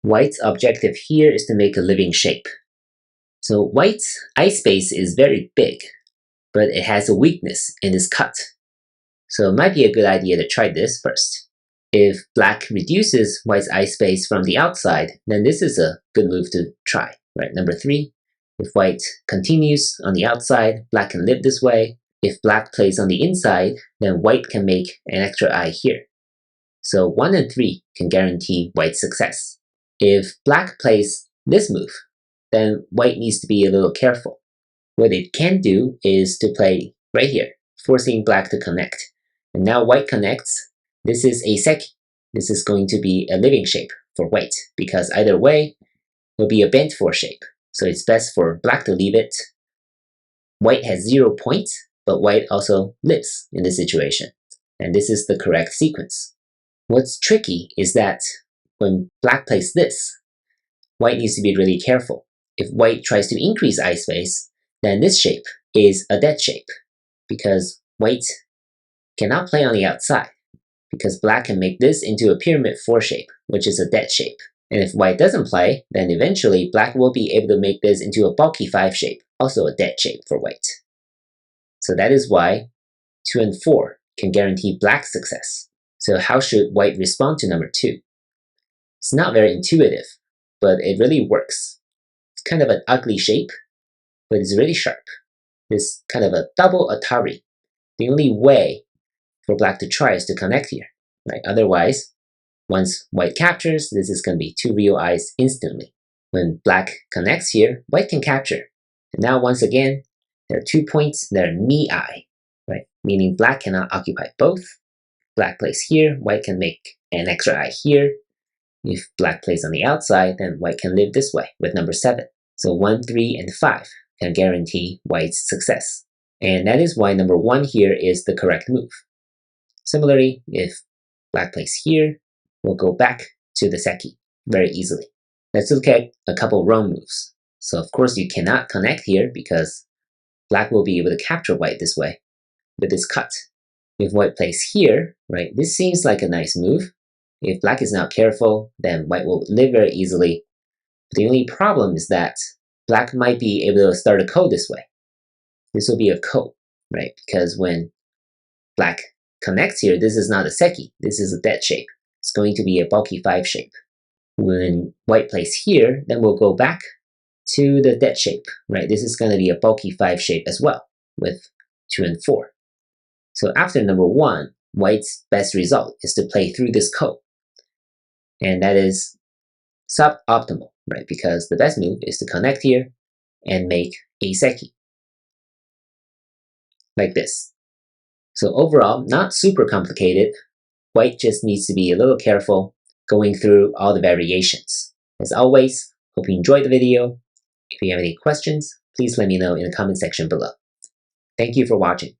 White's objective here is to make a living shape. So White's eye space is very big, but it has a weakness in its cut. So it might be a good idea to try this first. If Black reduces White's eye space from the outside, then this is a good move to try, right? Number 3, if White continues on the outside, Black can live this way. If Black plays on the inside, then White can make an extra eye here. So 1 and 3 can guarantee White's success. If Black plays this move, then White needs to be a little careful. What it can do is to play right here, forcing Black to connect. And now White connects. This is a seki. This is going to be a living shape for White, because either way, it'll be a bent 4 shape. So it's best for Black to leave it. White has 0 points, but White also lives in this situation. And this is the correct sequence. What's tricky is that when Black plays this, White needs to be really careful. If White tries to increase eye space, then this shape is a dead shape, because White cannot play on the outside, because Black can make this into a pyramid 4 shape, which is a dead shape. And if White doesn't play, then eventually Black will be able to make this into a bulky 5 shape, also a dead shape for White. So that is why 2 and 4 can guarantee Black's success. So how should White respond to number 2? It's not very intuitive, but it really works. It's kind of an ugly shape, but it's really sharp. It's kind of a double Atari. The only way for Black to try is to connect here, right? Otherwise, once White captures, this is going to be 2 real eyes instantly. When Black connects here, White can capture. And now once again, there are 2 points that are mi-eye, right? Meaning Black cannot occupy both. Black plays here, White can make an extra eye here. If Black plays on the outside, then White can live this way with number 7. So 1, 3, and 5 can guarantee White's success. And that is why number 1 here is the correct move. Similarly, if Black plays here, we'll go back to the seki very easily. Let's look at a couple wrong moves. So of course you cannot connect here because Black will be able to capture White this way with this cut. If White plays here, right, this seems like a nice move. If Black is not careful, then White will live very easily. But the only problem is that Black might be able to start a ko this way. This will be a ko, right? Because when Black connects here, this is not a seki, this is a dead shape. It's going to be a bulky 5 shape. When White plays here, then we'll go back to the dead shape, right? This is going to be a bulky 5 shape as well, with 2 and 4. So after number 1, White's best result is to play through this ko. And that is suboptimal, right? Because the best move is to connect here and make a seki. Like this. So overall, not super complicated. White just needs to be a little careful going through all the variations. As always, hope you enjoyed the video. If you have any questions, please let me know in the comment section below. Thank you for watching.